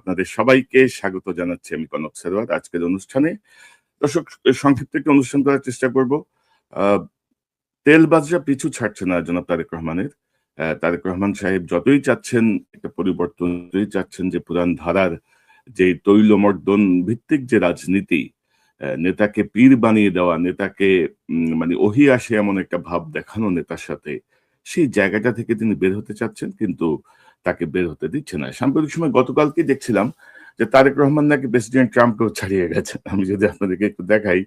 আপনাদের সবাইকে স্বাগত জানাচ্ছি আমি কনক সারোয়ার আজকের অনুষ্ঠানে। দর্শক, সংক্ষিপ্ত একটা অনুষ্ঠান করার চেষ্টা করব। আ তেলবাজরা পিছু ছাড়ছে না জনাব তারেক রহমানের। তারেক রহমান সাহেব যতই চাচ্ছেন একটা পরিবর্তন, যতই চাচ্ছেন যে পুরান ধারার যে তৈলমর্দন ভিত্তিক যে রাজনীতি, নেতাকে পীর বানিয়ে দেওয়া, নেতাকে মানে ওহি আসে এমন একটা ভাব দেখানো নেতার সাথে, সেই জায়গাটা থেকে তিনি বের হতে চাচ্ছেন কিন্তু তাকে বের হতে দিচ্ছে না। সাম্প্রতিক সময় গতকালকে দেখছিলাম যে তারেক রহমান নাকি প্রেসিডেন্ট ট্রাম্পকেও ছাড়িয়ে গেছেন। আমি যদি আপনাদেরকে একটু দেখাই,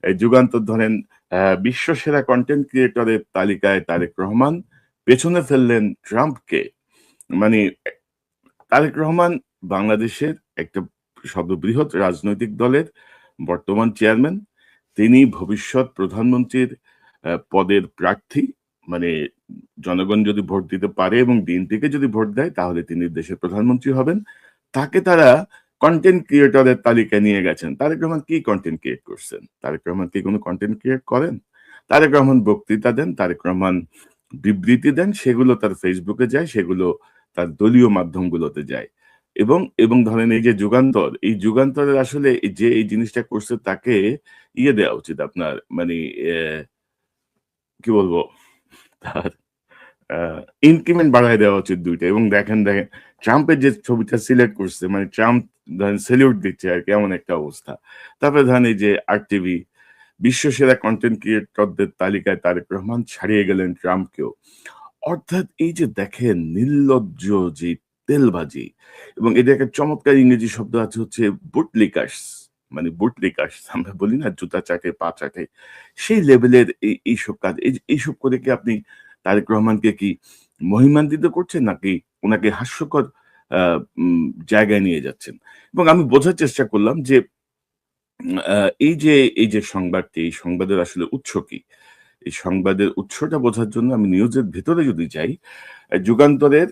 এই যুগান্তর ধরেন বিশ্ব সেরা কনটেন্ট ক্রিয়েটরের তালিকায় তারেক রহমান পেছনে ফেললেন ট্রাম্পকে। মানে তারেক রহমান বাংলাদেশের একটা সর্ববৃহৎ রাজনৈতিক দলের বর্তমান চেয়ারম্যান। তিনি ভবিষ্যৎ প্রধানমন্ত্রীর পদের প্রার্থী। মানে জনগণ যদি ভোট দিতে পারে এবং বিএনপিকে যদি ভোট দেয় তাহলে তিনি দেশের প্রধানমন্ত্রী হবেন। তাকে তারা কনটেন্ট ক্রিয়েটরের তালিকায় নিয়ে গেছেন। তারেক রহমান কি কনটেন্ট ক্রিয়েট করছেন? তারেক রহমান কি কোনো কনটেন্ট ক্রিয়েট করেন? তারেক রহমান বক্তৃতা দেন, তারেক রহমান বিবৃতি দেন, সেগুলো তার ফেসবুকে যায়, সেগুলো তার দলীয় মাধ্যমগুলোতে যায়। এবং ধরেন এই যে যুগান্তর, এই যুগান্তরের আসলে যে এই জিনিসটা করছে তাকে দেওয়া উচিত আপনার মানে কি বলবো? তার আ ইনক্রিমেন্ট বাড়ায় দেওয়া উচিত ২ টা এবং দেখেন ট্রাম্পের যে ছবিটা সিলেক্ট করছে মানে ট্রাম্প ধরেন সেলিউট দিচ্ছে আরকি এমন একটা অবস্থা। তারপরে ধরেন এই যে আরটিভি বিশ্বসেরা কনটেন্ট ক্রিয়েটরদের তালিকায় তারেক রহমান ছাড়িয়ে গেলেন ট্রাম্পকেও। অর্থাৎ এই যে দেখেন নির্লজ্জ যে তেলবাজি এবং এটার একটা চমৎকার ইংরেজি শব্দ আছে হচ্ছে বুটলিকার্স। মানে বুটলিকার্স আমরা বলি না জুতা চাটে, পা চাটে। সেই লেভেলের এইসব কাজ। এইসব করে কি আপনি তারেক রহমানকে কি মহিমান্বিত করছেন নাকি উনাকে হাস্যকর আ উম জায়গায় নিয়ে যাচ্ছেন? এবং আমি বোঝার চেষ্টা করলাম যে উম আ এই যে সংবাদটি, এই সংবাদের আসলে উৎস কি? এই সংবাদের উৎসটা বোঝার জন্য আমি নিউজের ভেতরে যদি যাই, যুগান্তরের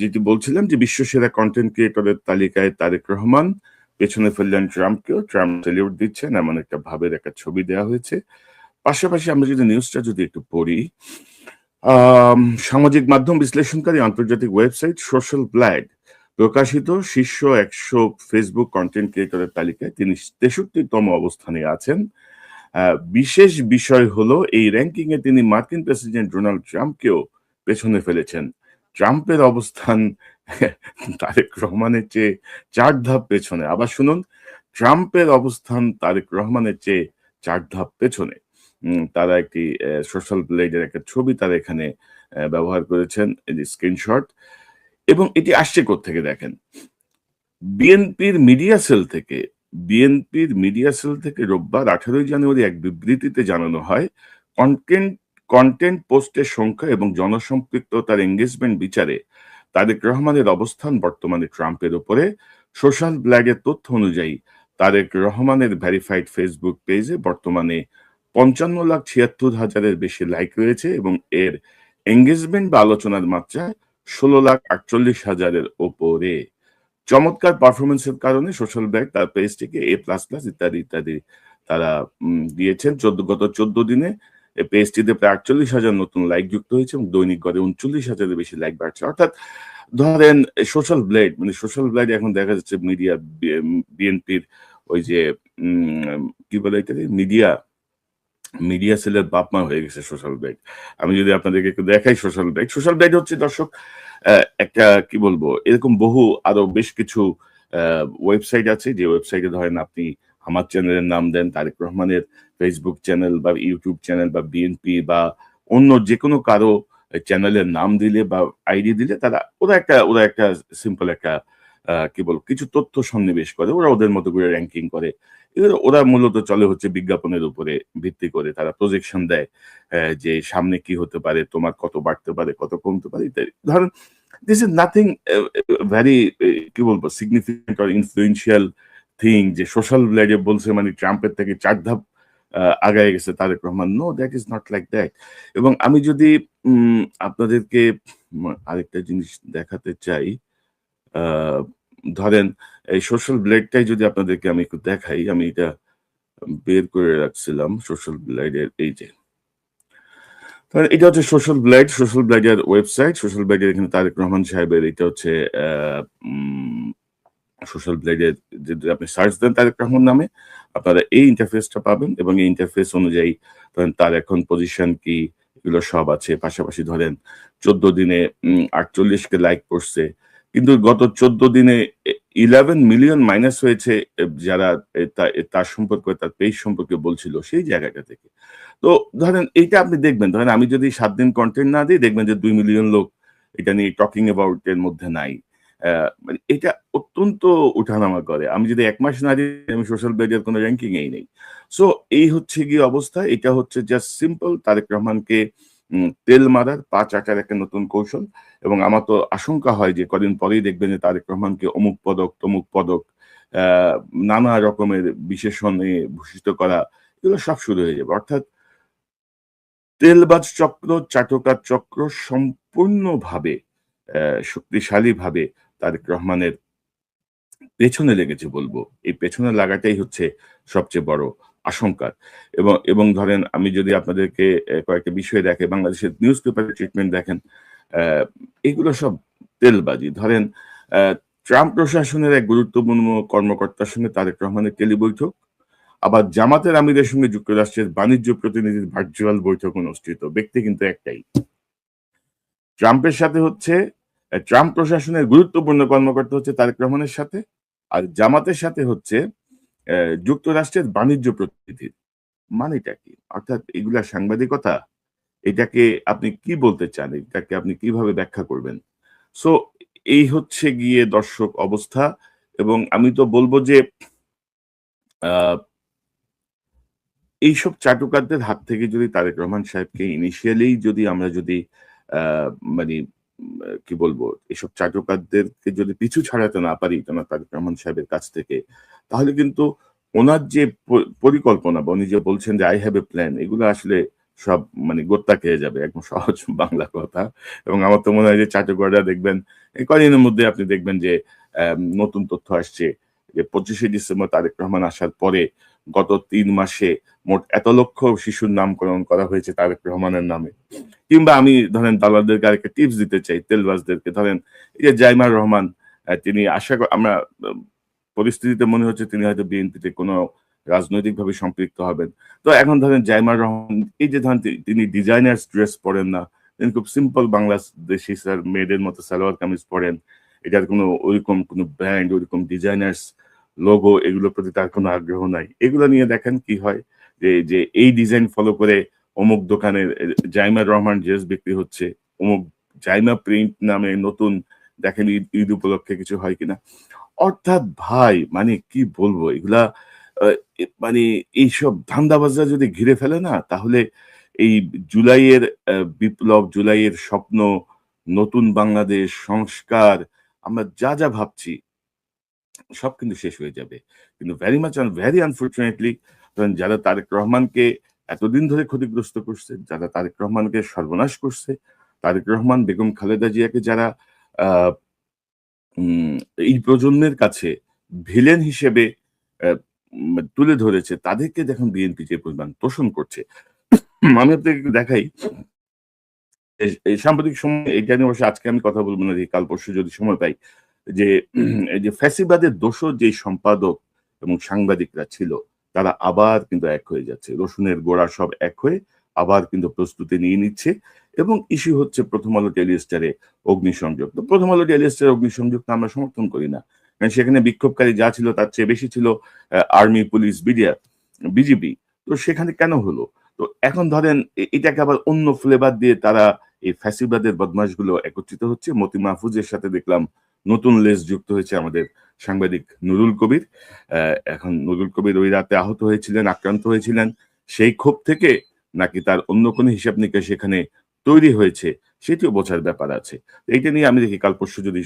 যেটি বলছিলাম যে বিশ্বসেরা কনটেন্ট ক্রিয়েটরের তালিকায় তারেক রহমান, পেছনে ফেললেন ট্রাম্পকেও, ট্রাম্প সেলিউট দিচ্ছেন এমন একটা ভাবের একটা ছবি দেয়া হয়েছে। পাশাপাশি আমরা যদি নিউজটা যদি একটু পড়ি, আম সামাজিক মাধ্যম বিশ্লেষণকারী আন্তর্জাতিক ওয়েবসাইট সোশ্যাল ব্লাড প্রকাশিত শীর্ষ ১০০ ফেসবুক কনটেন্ট ক্রিয়েটরের তালিকায় তিনি ৬৩তম অবস্থানে আছেন। আ বিশেষ বিষয় হলো এই র‍্যাংকিং এ তিনি মার্কিন প্রেসিডেন্ট ডোনাল্ড ট্রাম্পকেও পেছনে ফেলেছেন। ট্রাম্পের অবস্থান তারেক রহমানের চেয়ে ৪ ধাপ পেছনে। আবার শুনুন, ট্রাম্পের অবস্থান তারেক রহমানের চেয়ে ৪ ধাপ পেছনে। তারা একটি সোশ্যাল ব্লেড এর একটা ছবি তারা এখানে ব্যবহার করেছেন। এই যে স্ক্রিনশট এবং এটি আসছে কোত্থেকে দেখেন। বিএনপির মিডিয়া সেল থেকে রোববার ১৮ জানুয়ারি এক বিবৃতিতে জানানো হয়, কনটেন্ট কনটেন্ট পোস্টের সংখ্যা এবং জনসম্পৃক্ততার এনগেজমেন্ট বিচারে তারেক রহমানের অবস্থান বর্তমানে ট্রাম্পের উপরে। সোশ্যাল ব্ল্যাগের তথ্য অনুযায়ী তারেক রহমানের ভেরিফাইড ফেসবুক পেজে বর্তমানে ৫৫,৭৬,০০০ বেশি লাইক রয়েছে এবং এর এনগেজমেন্ট বা আলোচনার মাত্রা ১৬,৪৮,০০০ এর ওপরে। চমৎকার পারফরম্যান্সের কারণে সোশ্যাল ব্যাগ তার পেজটিকে ইত্যাদি তারা দিয়েছেন। গত ১৪ দিনে পেজটিতে প্রায় ৪৮,০০০ নতুন লাইক যুক্ত হয়েছে এবং দৈনিক গড়ে ৩৯,০০০ এর বেশি লাইক বাড়ছে। অর্থাৎ ধরেন সোশ্যাল ব্লেড মানে সোশ্যাল ব্লেড এখন দেখা যাচ্ছে মিডিয়া বিএনপির ওই যে কি বলে এটাকে? মিডিয়া সেলের বাপ-মা হয়ে গেছে সোশ্যাল ব্লেড। আমি যদি আপনাদেরকে একটু দেখাই সোশ্যাল ব্লেড। সোশ্যাল ব্লেড হচ্ছে দর্শক একটা কি বলবো? এরকম বহু আরো বেশ কিছু আ ওয়েবসাইট আছে যে ওয়েবসাইটে ধরেন আপনি আমার চ্যানেলের নাম দেন, তারেক রহমানের ফেসবুক চ্যানেল বা ইউটিউব চ্যানেল বা বিএনপি বা অন্য যেকোনো কারো চ্যানেলের নাম দিলে বা আইডি দিলে ওরা একটা সিম্পল একটা কি বলবো? কিছু তথ্য সন্নিবেশ করে। ওরা ওদের মতো করে র‍্যাংকিং করে। ওরা মূলত চলে হচ্ছে বিজ্ঞাপনের উপরে ভিত্তি করে। তারা প্রজেকশন দেয় যে সামনে কি হতে পারে, তোমার কত বাড়তে পারে, কত কমতে পারে ইত্যাদি। ধরেন দিস ইস নাথিং ভেরি কি বলবো সিগনিফিক্যান্ট অর ইনফ্লুয়েন্সিয়াল থিং যে সোশ্যাল মিডিয়া বলছে মানে ট্রাম্পের থেকে ৪ ধাপ আগায় গেছে Tarique Rahman. No, that is not like that. এবং আমি যদি আপনাদেরকে আরেকটা জিনিস দেখাতে চাই, আ ধরেন এই সোশ্যাল ব্লেডটাই যদি আপনাদেরকে আমি একটু দেখাই, আমি এটা বের করে রাখছিলাম সোশ্যাল ব্লেডের এই যে। এটা হচ্ছে সোশ্যাল ব্লেড, সোশ্যাল ব্লেডের ওয়েবসাইট। সোশ্যাল ব্লেডের এখানে তারেক রহমান সাহেবের এটা হচ্ছে আ উম সোশ্যাল মিডিয়ায় যদি আপনি সার্চ দেন তারেক রহমান নামে, আপনারা এই ইন্টারফেসটা পাবেন এবং এই ইন্টারফেস অনুযায়ী ধরেন তার এখন পজিশন কি এগুলো সব আছে। পাশাপাশি ধরেন ১৪ দিনে ৪৮ কে লাইক করছে। কিন্তু গত ১৪ দিনে 11 মিলিয়ন মাইনাস হয়েছে যারা তার সম্পর্কে তার পেজ সম্পর্কে বলছিল সেই জায়গাটা থেকে। তো ধরেন এইটা আপনি দেখবেন, ধরেন আমি যদি ৭ দিন কনটেন্ট না দিই দেখবেন যে ২ মিলিয়ন লোক এটা নিয়ে টকিং অ্যাবাউট এর মধ্যে নাই। মানে এটা অত্যন্ত উঠানামা করে। আমি যদি ১ মাস না দিই আমি সোশ্যাল মিডিয়ার কোনো র‍্যাংকিং এই নেই। সো এই হচ্ছে গিয়ে অবস্থা। এটা হচ্ছে জাস্ট সিম্পল তারেক রহমানকে তেল মারার, পা চাটার একটা নতুন কৌশল এবং আমার তো আশঙ্কা হয় যে কদিন পরেই দেখবেন যে তারেক রহমানকে অমুক পদক, তমুক পদক, আ নানা রকমের বিশেষণে ভূষিত করা এগুলো সব শুরু হয়ে যাবে। অর্থাৎ তেলবাজ চক্র, চাটকার চক্র সম্পূর্ণভাবে শক্তিশালীভাবে তারেক রহমানের পেছনে লেগেছে বলব। এই পেছনে লাগাটাই হচ্ছে সবচেয়ে বড় আশঙ্কার। এবং ধরেন আমি যদি আপনাদেরকে কয়েকটা বিষয় দেখাই, বাংলাদেশের নিউজ পেপারের ট্রিটমেন্ট দেখেন, এগুলো সব তেলবাজি। ধরেন আ ট্রাম্প প্রশাসনের এক গুরুত্বপূর্ণ কর্মকর্তার সঙ্গে তারেক রহমানের টেলি বৈঠক। আবার জামাতের আমিরের সঙ্গে যুক্তরাষ্ট্রের বাণিজ্য প্রতিনিধির ভার্চুয়াল বৈঠক অনুষ্ঠিত। ব্যক্তি কিন্তু একটাই। ট্রাম্পের সাথে হচ্ছে ট্রাম্প প্রশাসনের গুরুত্বপূর্ণ কর্মকর্তা হচ্ছে তারেক রহমানের সাথে। আর জামাতের সাথে হচ্ছে যুক্তরাষ্ট্রের বাণিজ্য প্রতিনিধি। মানেটা কি? অর্থাৎ এগুলা সাংবাদিকতা? এটাকে আপনি কি বলতে চান? এটাকে আপনি কিভাবে ব্যাখ্যা করবেন? সো এই হচ্ছে গিয়ে দর্শক অবস্থা এবং আমি তো বলব যে আ এইসব চাটুকারদের হাত থেকে যদি তারেক রহমান সাহেবকে ইনিশিয়ালি যদি আমরা যদি আ মানে কি বলবো? এসব চাটুকারদেরকে যদি পিছু ছাড়াতে না পারি জনাব তারেক রহমান সাহেবের কাছ থেকে, তাহলে কিন্তু উনার যে পরিকল্পনা বা উনি যে বলছেন যে, "I have a plan" এগুলো আসলে সব মানে গোত্তা খেয়ে যাবে। একদম সহজ বাংলা কথা। এবং আমার তো মনে হয় যে চাটুকাররা দেখবেন এই কদিনের মধ্যে আপনি দেখবেন যে নতুন তথ্য আসছে যে ২৫শে ডিসেম্বর তারেক রহমান আসার পরে গত ৩ মাসে মোট এত লক্ষ শিশুর নামকরণ করা হয়েছে তারেক রহমানের নামে। কিংবা আমি ধরেন দালালদেরকে আরেকটা টিপস দিতে চাই, তেলবাজদেরকে। ধরেন এই যে জাইমার রহমান তিনি আমরা আ পরিস্থিতিতে মনে হচ্ছে তিনি হয়তো বিএনপিতে কোনো রাজনৈতিকভাবে সম্পৃক্ত হবেন। তো এখন ধরেন জাইমার রহমান এই যে ধরেন তিনি ডিজাইনার্স ড্রেস পড়েন না। তিনি খুব সিম্পল বাংলাদেশী মেয়েদের মতো সালোয়ার কামিজ পড়েন। এটার কোনো ওইরকম কোনো ব্র্যান্ড, ওইরকম ডিজাইনার্স লোগো এগুলোর প্রতি তার কোনো আগ্রহ নাই। এগুলো নিয়ে দেখেন কি হয় যে এই ডিজাইন ফলো করে অমুক দোকানের জাইমার রহমান ড্রেস বিক্রি হচ্ছে। অমুক জাইমা প্রিন্ট নামে নতুন দেখেন ঈদ উপলক্ষে কিছু হয় কিনা। অর্থাৎ ভাই মানে কি বলবো এগুলা আ মানে এইসব ধান্দাবাজরা যদি ঘিরে ফেলে না তাহলে এই জুলাইয়ের বিপ্লব, জুলাইয়ের স্বপ্ন, নতুন বাংলাদেশ, সংস্কার আমরা যা ভাবছি সব কিন্তু শেষ হয়ে যাবে। কিন্তু ভেরি আনফরচুনেটলি ধরেন যারা তারেক রহমানকে এতদিন ধরে ক্ষতিগ্রস্ত করছে, যারা তারেক রহমানকে সর্বনাশ করছে, তারেক রহমান, বেগম খালেদা জিয়াকে যারা আ উম এই প্রজন্মের কাছে ভিলেন হিসেবে অ্যা তুলে ধরেছে, তাদেরকে দেখুন বিএনপি যে পরিমাণ তোষণ করছে। আমি আপনাকে একটু দেখাই। এই সাম্প্রতিক সময়ে এটা নিয়ে অবশ্য আজকে আমি কথা বলব না, যে কাল পরশু যদি সময় পাই। যে এই যে ফ্যাসিবাদের দোসর যেই সম্পাদক এবং সাংবাদিকরা ছিল, তারা আবার কিন্তু এক হয়ে যাচ্ছে। রসুনের গোড়া সব এক হয়ে আবার কিন্তু প্রস্তুতি নিয়ে নিচ্ছে এবং ইস্যু হচ্ছে 'প্রথম আলো টেলিস্টারে অগ্নিসংযোগ। তো 'প্রথম আলো টেলিস্টারে অগ্নিসংযোগটা আমরা সমর্থন করি না। কারণ সেখানে বিক্ষোভকারী যা ছিল তার চেয়ে বেশি ছিল আর্মি, পুলিশ, বিজিবি। তো সেখানে কেন হলো? তো এখন ধরেন এটাকে আবার অন্য ফ্লেভার দিয়ে তারা এই ফ্যাসিবাদের বদমাশগুলো একত্রিত হচ্ছে। মতি মাহফুজের সাথে দেখলাম নতুন লেস যুক্ত হয়েছে আমাদের সাংবাদিক নুরুল কবির। এখন নুরুল কবির ওই রাতে আহত হয়েছিলেন, আক্রান্ত হয়েছিলেন। সেই ক্ষোভ থেকে নাকি তার অন্য কোনো হিসাব-নিকাশ সেখানে তৈরি হয়েছে, সেটিও বোঝার ব্যাপার আছে। এইটা নিয়ে আমি দেখি কাল পরশু যদি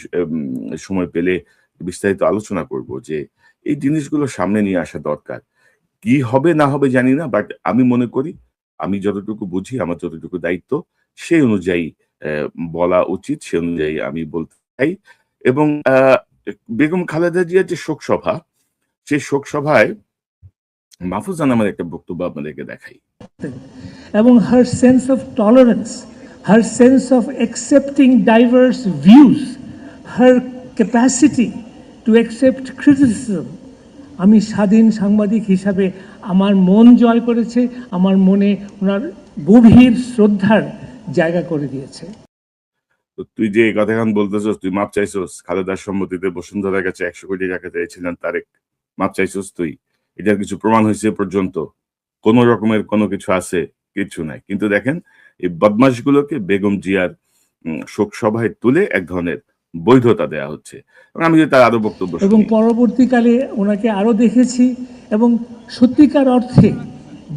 সময় পেলে বিস্তারিত আলোচনা করব যে এই জিনিসগুলো সামনে নিয়ে আসা দরকার। কি হবে না হবে জানি না। বাট আমি মনে করি, আমি যতটুকু বুঝি, আমার যতটুকু দায়িত্ব, সেই অনুযায়ী বলা উচিত, সে অনুযায়ী আমি বলতে চাই। এবং বেগম খালেদা জিয়ার যে শোকসভা, সেই শোকসভায় মাহফুজান আমার একটা বক্তব্য আপনাদেরকে দেখাই। এবং her sense of tolerance, her sense of accepting diverse views, her capacity to accept criticism. আমি স্বাধীন সাংবাদিক হিসাবে আমার মন জয় করেছে, আমার মনে ওনার গভীর শ্রদ্ধার জায়গা করে দিয়েছে। তো তুই যে এই কথা এখন বলতেছস, তুই মাপ চাইছস খালেদার সম্মতিতে বসুন্ধরার কাছে 100 কোটি টাকা চাইছিলেন তারেক, মাপ চাইছস তুই? এটার কিছু প্রমাণ হয়েছে পর্যন্ত? কোন রকমের কোনো কিছু আছে? কিছু নাই। কিন্তু দেখেন এই বদমাশগুলোকে বেগম জিয়ার শোক সভায় তুলে এক ধরনের বৈধতা দেয়া হচ্ছে। এবং আমি যদি তার আরো বক্তব্য এবং শুনি। পরবর্তীকালে ওনাকে আরও দেখেছি এবং সত্যিকার অর্থে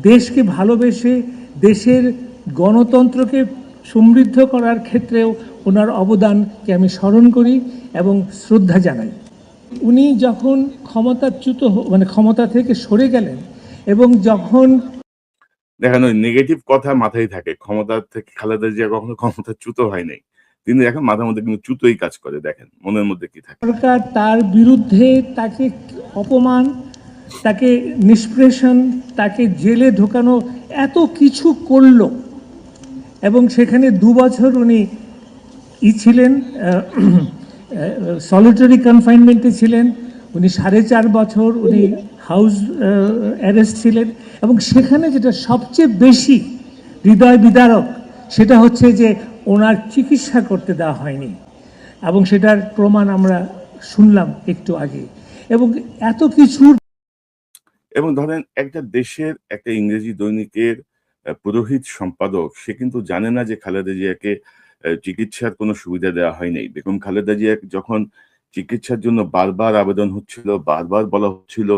দেশকে ভালোবেসে দেশের গণতন্ত্রকে সমৃদ্ধ করার ক্ষেত্রেও ওনার অবদানকে আমি স্মরণ করি এবং শ্রদ্ধা জানাই। উনি যখন মানে ক্ষমতা থেকে সরে গেলেন এবং যখন দেখেন ওই নেগেটিভ কথা মাথায় থাকে। ক্ষমতা থেকে খালেদা জিয়া কখনো ক্ষমতাচ্যুত হয় নাই। কিন্তু এখন মাথার মধ্যে কিন্তু চ্যুতই কাজ করে। দেখেন মনের মধ্যে কি থাকে। সরকার তার বিরুদ্ধে তাকে অপমান, তাকে নিষ্পেষণ, তাকে জেলে ঢোকানো এত কিছু করলো এবং সেখানে 2 বছর উনি ছিলেন, সলিটারি কনফাইনমেন্টে ছিলেন, উনি 4.5 বছর উনি হাউস অ্যারেস্ট ছিলেন এবং সেখানে যেটা সবচেয়ে বেশি হৃদয় বিদারক সেটা হচ্ছে যে ওনার চিকিৎসা করতে দেওয়া হয়নি এবং সেটার প্রমাণ আমরা শুনলাম একটু আগে। এবং এত কিছুর এবং ধরেন একটা দেশের একটা ইংরেজি দৈনিকের পুরোহিত সম্পাদক সে কিন্তু জানে না যে খালেদা জিয়াকে চিকিৎসার কোনো সুবিধা দেওয়া হয় নাই। বেগম খালেদা জিয়া যখন চিকিৎসার জন্য বারবার আবেদন হচ্ছিল, বারবার বলা হচ্ছিল,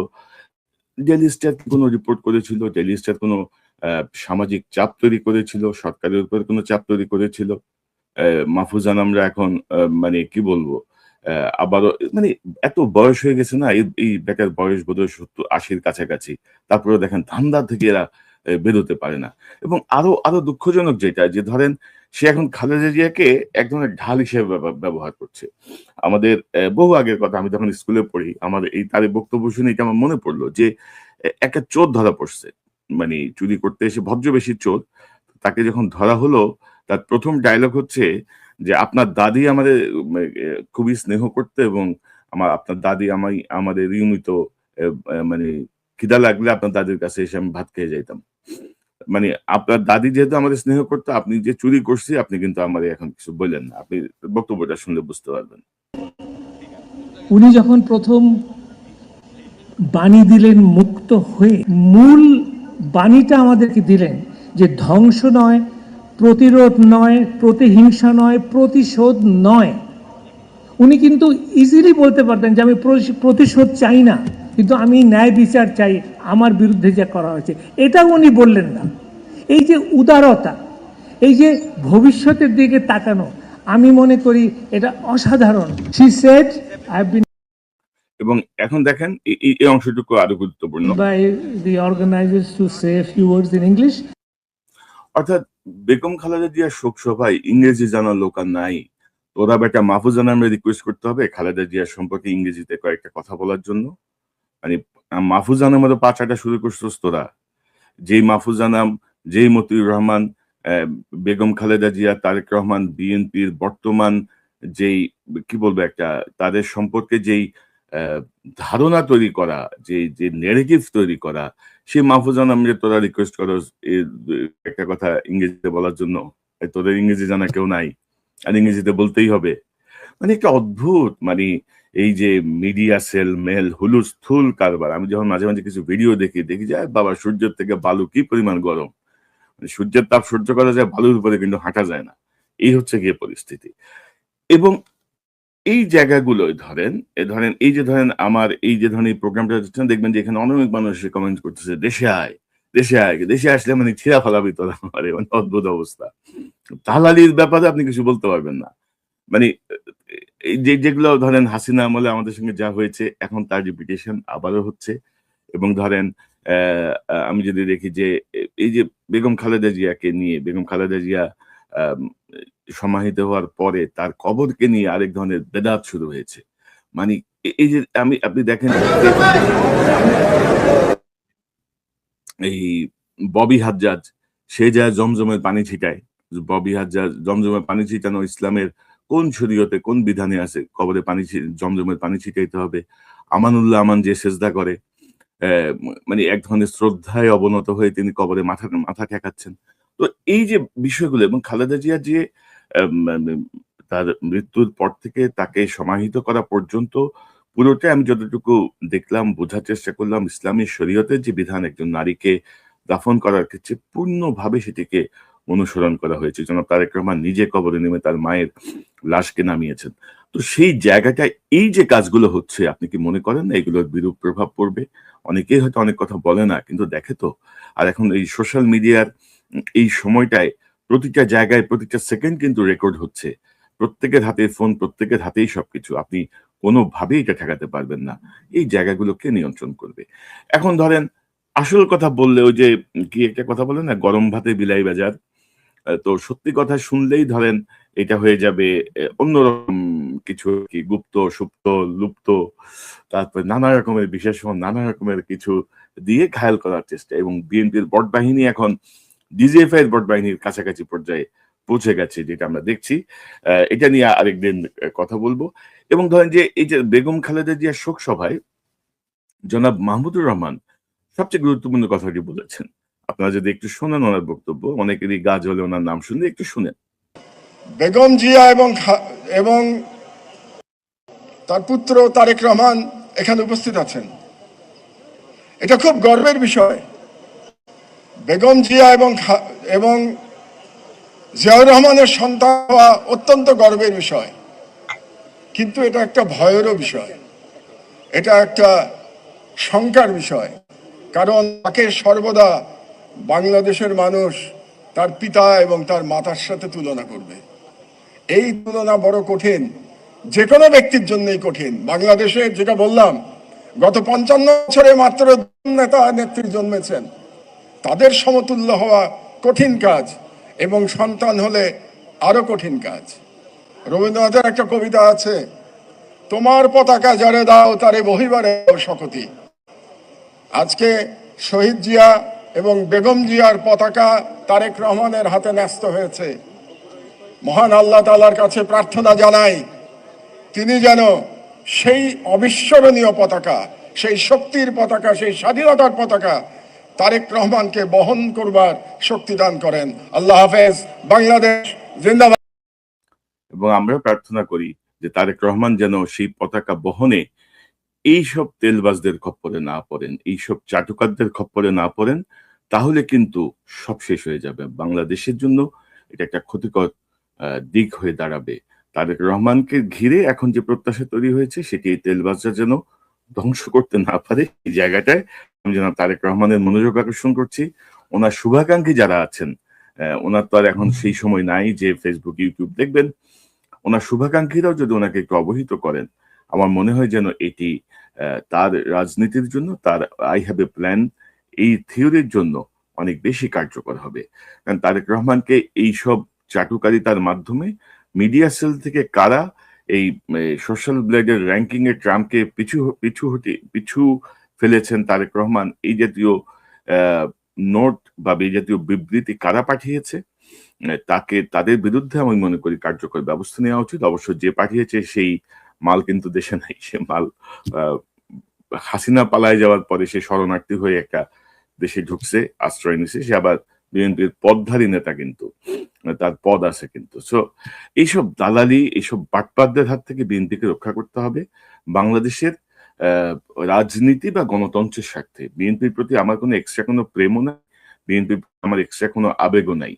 ডেইলি স্টার কোনো রিপোর্ট করেছিল, ডেইলি স্টার কোনো সামাজিক চাপ তৈরি করেছিল, সরকারের উপর কোনো চাপ তৈরি করেছিল। মাহফুজান আমরা এখন মানে কি বলবো? আবারও মানে এত বয়স হয়ে গেছে না? এই বেটার বয়স বোধহয় ৭০-৮০ র কাছাকাছি। তারপরেও দেখেন ধান্দা থেকে এরা বেরোতে পারে না। এবং আরো দুঃখজনক যেটা যে ধরেন সে এখন খালেদা জিয়াকে এক ধরনের ঢাল হিসেবে ব্যবহার করছে। আমাদের বহু আগের কথা আমি যখন স্কুলে পড়ি, আমার এই তার এই বক্তব্য শুনে এটা আমার মনে পড়ল যে একটা চোর ধরা পড়ছে। মানে চুরি করতে এসে ভদ্রবেশী চোর। তাকে যখন ধরা হলো তার ১ম ডায়ালগ হচ্ছে যে, "আপনার দাদি আমাদের খুবই স্নেহ করতো এবং আপনার দাদি আমাদের নিয়মিত এ এ মানে খিদা লাগলে আপনার দাদির কাছে এসে আমি ভাত খেয়ে যাইতাম। মানে আপনার দাদি যেহেতু আমাদের স্নেহ করতো, আপনি যে চুরি করছি আপনি কিন্তু আমারে এখন কিছু বইলেন না।" আপনি বক্তব্যটা শুনলে বুঝতে পারবেন। উনি যখন প্রথম বাণী দিলেন মুক্ত হয়ে, মূল বাণীটা আমাদেরকে দিলেন যে ধ্বংস নয়, প্রতিরোধ নয়, প্রতিহিংসা নয়, প্রতিশোধ নয়। উনি কিন্তু ইজিলি বলতে পারতেন যে আমি প্রতিশোধ চাই না, কিন্তু আমি ন্যায় বিচার চাই আমার বিরুদ্ধে যা করা হয়েছে, এটাও উনি বললেন না। এই যে উদারতা, এই যে ভবিষ্যতের দিকে তাকানো, আমি মনে করি এটা অসাধারণ। She said, I've been এবং এখন দেখেন এই অংশটুকু আরো গুরুত্বপূর্ণ। by the organizers to say a few words in English. অর্থাৎ বেগম খালেদা জিয়ার শোক সভায় ইংরেজি জানার লোক আর নাই। তোরা বেটা মাহফুজা নামে রিকোয়েস্ট করতে হবে খালেদা জিয়ার সম্পর্কে ইংরেজিতে কয়েকটা কথা বলার জন্য। মানে মাহফুজা নামের মতো পাচাটা শুরু করছস তোরা। যেই মাহফুজা নাম, যেই মতিউর রহমান, বেগম খালেদা জিয়া, তারেক রহমান, বিএনপির বর্তমান যেই কি বলবো একটা তাদের সম্পর্কে যেই ধারণা তৈরি করা, যে ন্যারেটিভ তৈরি করা, সেই মাহফুজা নামে তোরা রিকোয়েস্ট করস একটা কথা ইংরেজিতে বলার জন্য। তোদের ইংরেজি জানা কেউ নাই। আর ইংরেজিতে বলতেই হবে। মানে একটা অদ্ভুত মানে এই যে মিডিয়া সেল, মেল, হুলুস্থুল কারবার। আমি যখন মাঝে কিছু ভিডিও দেখি যে বাবা সূর্যের থেকে বালু কি পরিমাণ গরম। মানে সূর্যের তাপ সহ্য করা যায়, বালুর উপরে কিন্তু হাঁটা যায় না। এই হচ্ছে গিয়ে পরিস্থিতি। এবং এই জায়গাগুলোয় ধরেন এই যে ধরেন আমার এই যে ধরেন এই প্রোগ্রামটা দেখছেন দেখবেন যে এখানে অনেক মানুষ কমেন্ট করতেছে, "দেশে আয়, দেশে আয়।" দেশে আসলে মানে ছিঁড়া ফালাবি তোরা আমারে। মানে অদ্ভুত অবস্থা। দালালির ব্যাপারে আপনি কিছু বলতে পারবেন না। মানে এই যেগুলো ধরেন হাসিনা আমলে আমাদের সঙ্গে যা হয়েছে এখন তার রিপিটেশন আবারও হচ্ছে। এবং ধরেন অ্যা আ আমি যদি দেখি যে এই যে বেগম খালেদা জিয়াকে নিয়ে বেগম খালেদা জিয়া আম সমাহিত হওয়ার পরে তার কবরকে নিয়ে আরেক ধরনের বেদাত শুরু হয়েছে। মানে এই যে আপনি দেখেন এই ববি হাজ্জাজ সে যায় জমজমের পানি ছিটায়। ববি হাজ্জাজ জমজমের পানি ছিটানো ইসলামের কোন শরীয়তে কোন বিধানে আছে কবরে পানি জমজমের পানি ছিটাইতে হবে, আমানুল্লাহ আমান যে সেজদা করে, মানে এক ধরনের শ্রদ্ধায় অবনত হয়ে তিনি কবরে মাথা ঠেকাচ্ছেন। তো এই যে বিষয়গুলো এবং খালেদা জিয়া যে মানে তার মৃত্যুর পর থেকে তাকে সমাহিত করা পর্যন্ত পুরোটাই আমি যতটুকু দেখলাম, বোঝার চেষ্টা করলাম, ইসলামী শরীয়তের যে বিধান একজন নারীকে দাফন করার ক্ষেত্রে পূর্ণভাবে সেটিকে অনুসরণ করা হয়েছে। জনাব তারেক রহমান নিজে কবরে নেমে তার মায়ের লাশকে নামিয়েছেন। তো সেই জায়গাটায় এই যে কাজগুলো হচ্ছে আপনি কি মনে করেন না এগুলোর বিরূপ প্রভাব পড়বে? অনেকেই হয়তো অনেক কথা বলে না কিন্তু দেখে তো। আর এখন এই সোশ্যাল মিডিয়ার এই সময়টায় প্রতিটা জায়গায় প্রতিটা সেকেন্ড কিন্তু রেকর্ড হচ্ছে। প্রত্যেকের হাতে ফোন, প্রত্যেকের হাতেই সবকিছু। আপনি কোনোভাবেই এটা ঠেকাতে পারবেন না। এই জায়গাগুলো কে নিয়ন্ত্রণ করবে? এখন ধরেন আসল কথা বললে ওই যে কি একটা কথা বলে না, গরম ভাতে বিলাই বাজার। তো সত্যি কথা শুনলেই ধরেন এটা হয়ে যাবে অন্যরকম কিছু কি গুপ্ত, সুপ্ত, লুপ্ত, তারপরে নানা রকমের বিশেষণ, নানা রকমের কিছু দিয়ে ঘায়েল করার চেষ্টা এবং বিএনপির বটবাহিনী এখন ডিজিএফআই এর বটবাহিনীর কাছাকাছি পর্যায়ে পৌঁছে গেছে যেটা আমরা দেখছি। এটা নিয়ে আরেকদিন কথা বলবো। এবং ধরেন যে এই যে বেগম খালেদা জিয়ার শোক সভায় জনাব মাহমুদুর রহমান সবচেয়ে গুরুত্বপূর্ণ কথাটি বলেছেন। আপনারা যদি একটু শোনেন ওনার বক্তব্য, অনেকেরই গা জ্বলে ওনার নাম শুনলে, একটু শুনেন। বেগম জিয়া এবং তার পুত্র তারেক রহমান এখানে উপস্থিত আছেন। এটা খুব গর্বের বিষয়। বেগম জিয়া এবং জিয়াউর রহমানের সন্তান হওয়া অত্যন্ত গর্বের বিষয়, কিন্তু এটা একটা ভয়েরও বিষয়, এটা একটা শঙ্কার বিষয়। কারণ তাকে সর্বদা বাংলাদেশের মানুষ তার পিতা এবং তার মাতার সাথে তুলনা করবে। এই তুলনা বড় কঠিন, যে কোনো ব্যক্তির জন্যই কঠিন। বাংলাদেশে যেটা বললাম, গত 55 বছরে মাত্র নেতা নেত্রী জন্মেছেন, তাদের সমতুল্য হওয়া কঠিন কাজ এবং সন্তান হলে আরো কঠিন কাজ। রবীন্দ্রনাথের একটা কবিতা আছে, তোমার পতাকা যারে দাও তারে বহিবারে শকতি। আজকে শহীদ জিয়া এবং বেগম জিয়ার পতাকা তারেক রহমানের হাতে ন্যস্ত হয়েছে। মহান আল্লাহ তাআলার কাছে প্রার্থনা জানাই, তিনি যেন সেই অবিস্মরণীয় পতাকা, সেই শক্তির পতাকা, সেই স্বাধীনতার পতাকা তারেক রহমানকে বহন করবার শক্তি দান করেন। আল্লাহ হাফেজ। বাংলাদেশ জিন্দাবাদ। এবং আমরা প্রার্থনা করি যে তারেক রহমান যেন সেই পতাকা বহনে এইসব তেলবাজদের খপ্পরে না পড়েন, এইসব চাটুকারদের খপ্পরে না পড়েন, তাহলে কিন্তু সব শেষ হয়ে যাবে। বাংলাদেশের জন্য এটা একটা ক্ষতিকর দিক হয়ে দাঁড়াবে। তারেক রহমানকে ঘিরে এখন যে প্রত্যাশা তৈরি হয়েছে সেটি এই তেলবাজরা যেন ধ্বংস করতে না পারে। এই জায়গাটায় আমি যেন তারেক রহমানের মনোযোগ আকর্ষণ করছি। ওনার শুভাকাঙ্ক্ষী যারা আছেন, ওনার তো আর এখন সেই সময় নাই যে ফেসবুক, ইউটিউব দেখবেন। ওনার শুভাকাঙ্ক্ষীরাও যদি ওনাকে একটু অবহিত করেন, আমার মনে হয় যেন এটি তার রাজনীতির জন্য, তার আই হ্যাভ এ প্ল্যান এই থিওরির জন্য অনেক বেশি কার্যকর হবে। কারণ তারেক রহমানকে এইসব চাটুকারিতার মাধ্যমে মিডিয়া সেল থেকে কারা এই সোশ্যাল ব্লেডের র্যাঙ্কিং এ ট্রাম্পকে পিছু ফেলেছেন তারেক রহমান, এই জাতীয় নোট বা এই জাতীয় বিবৃতি কারা পাঠিয়েছে, তাদের বিরুদ্ধে আমি মনে করি কার্যকর ব্যবস্থা নেওয়া উচিত। অবশ্য যে পাঠিয়েছে সেই মাল কিন্তু দেশে নাই, সে মাল আহ, হাসিনা পালায় যাওয়ার পরে সে শরণার্থী হয়ে একটা দেশে ঢুকছে, আশ্রয় নিছে। সে আবার বিএনপির পদধারী নেতা, কিন্তু তার পদ আছে কিন্তু। সো এইসব দালালি, এইসব বাটপারদের হাত থেকে বিএনপিকে রক্ষা করতে হবে। বাংলাদেশের আহ রাজনীতি বা গণতন্ত্রের স্বার্থে বিএনপির প্রতি আমার কোনো এক্সট্রা কোনো প্রেমও নাই, বিএনপির আমার এক্সট্রা কোনো আবেগও নাই।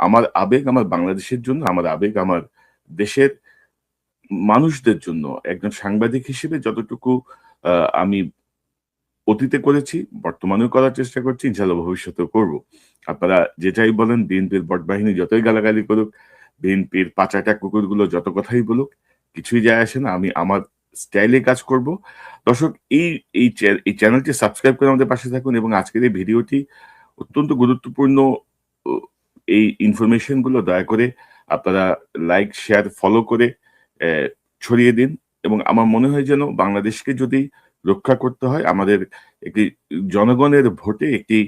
আমার আবেগ আমার বাংলাদেশের জন্য, আমার আবেগ আমার দেশের মানুষদের জন্য। একজন সাংবাদিক হিসেবে যতটুকু আমি অতীতে করেছি, বর্তমানেও করার চেষ্টা করছি, ইনশাআল্লাহ ভবিষ্যতেও করব। আপনারা যেটাই বলেন, বিএনপির বটবাহিনী যতই গালাগালি করুক, বিএনপির পাচাটা কুকুরগুলো যত কথাই বলুক, কিছুই যায় আসে না। আমি আমার স্টাইলে কাজ করব। দর্শক, এই এই এই চ্যানেলটি সাবস্ক্রাইব করে আমাদের পাশে থাকুন এবং আজকের এই ভিডিওটি অত্যন্ত গুরুত্বপূর্ণ। ও এই ইনফরমেশন গুলো দয়া করে আপনারা লাইক, শেয়ার, ফলো করে ছড়িয়ে দিন। এবং আমার মনে হয় যেন বাংলাদেশকে যদি রক্ষা করতে হয়, আমাদের একটি জনগণের ভোটে একটি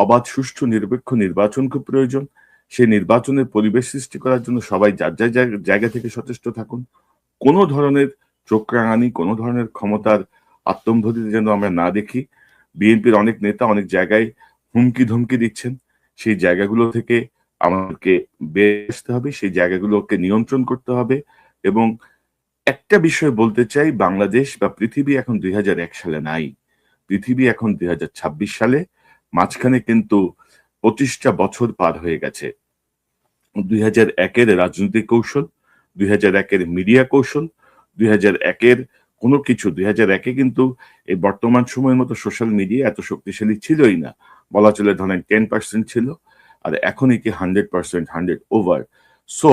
অবাধ, সুষ্ঠু, নিরপেক্ষ নির্বাচন খুব প্রয়োজন। সেই নির্বাচনের পরিবেশ সৃষ্টি করার জন্য সবাই যার যার জায়গা থেকে সচেষ্ট থাকুন। কোনো ধরনের চোখ রাঙানি, কোনো ধরনের ক্ষমতার আত্মম্ভূতি যেন আমরা না দেখি। বিএনপির অনেক নেতা অনেক জায়গায় হুমকি ধমকি দিচ্ছেন, সেই জায়গাগুলো থেকে আমাদেরকে বের আসতে হবে, সেই জায়গাগুলোকে নিয়ন্ত্রণ করতে হবে। এবং একটা বিষয় বলতে চাই, বাংলাদেশ বা পৃথিবী এখন ২০০১ সালে নাই, পৃথিবী এখন ২০২৬ সালে। মাঝখানে কিন্তু ২৫টা বছর পার হয়ে গেছে। ২০০১-এর রাজনৈতিক কৌশল, ২০০১-এর মিডিয়া কৌশল, ২০০১-এর কোনো কিছু, ২০০১-এ কিন্তু এই বর্তমান সময়ের মতো সোশ্যাল মিডিয়া এত শক্তিশালী ছিলই না। বলা চলে ধরেন 10% ছিল, আর এখনই কি 100%, 100 ওভার। সো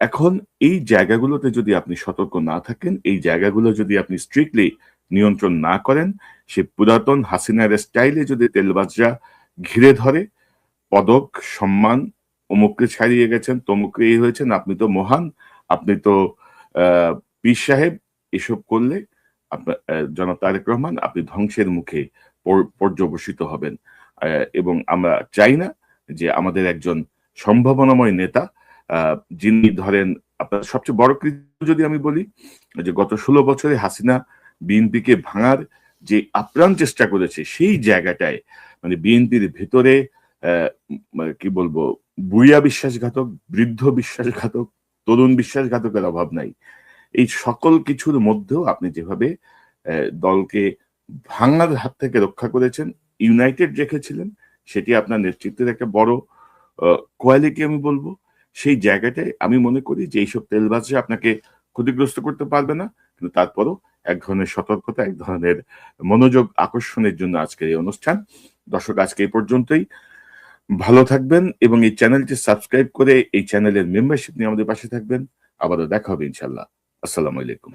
এখন এই জায়গাগুলোতে যদি আপনি সতর্ক না থাকেন, এই জায়গাগুলো যদি আপনি স্ট্রিক্টলি নিয়ন্ত্রণ না করেন, সে পুরাতন হাসিনার স্টাইলে যদি তেলবাজরা ঘিরে ধরে, পদক, সম্মান, অমুককে ছাড়িয়ে গেছেন, তমুককে এই হয়েছেন, আপনি তো মহান, আপনি তো পীর সাহেব, এসব করলে আপনার জনাব তারেক রহমান আপনি ধ্বংসের মুখে পর্যবসিত হবেন। এবং আমরা চাই না যে আমাদের একজন সম্ভাবনাময় নেতা, যিনি ধরেন আপনার সবচেয়ে বড় কৃতিত্ব যদি আমি বলি, যে গত ১৬ বছরে হাসিনা বিএনপিকে ভাঙার যে আপ্রাণ চেষ্টা করেছে, সেই জায়গাটায় মানে বিএনপির ভেতরে কি বলবো, বুইয়া বিশ্বাসঘাতক, বৃদ্ধ বিশ্বাসঘাতক, তরুণ বিশ্বাসঘাতকের অভাব নাই। এই সকল কিছুর মধ্যেও আপনি যেভাবে দলকে ভাঙার হাত থেকে রক্ষা করেছেন, ইউনাইটেড রেখেছিলেন, সেটি আপনার নেতৃত্বের একটা বড় কোয়ালিটি আমি বলবো। সেই জায়গাটায় আমি মনে করি যে এইসব তেলবাজরা আপনাকে ক্ষতিগ্রস্ত করতে পারবে না, কিন্তু তারপরও এক ধরনের সতর্কতা, এক ধরনের মনোযোগ আকর্ষণের জন্য আজকের এই অনুষ্ঠান। দর্শক, আজকে এই পর্যন্তই। ভালো থাকবেন এবং এই চ্যানেলটি সাবস্ক্রাইব করে এই চ্যানেলের মেম্বারশিপ নিয়ে আমাদের পাশে থাকবেন। আবারও দেখা হবে ইনশাল্লাহ। আসসালামু আলাইকুম।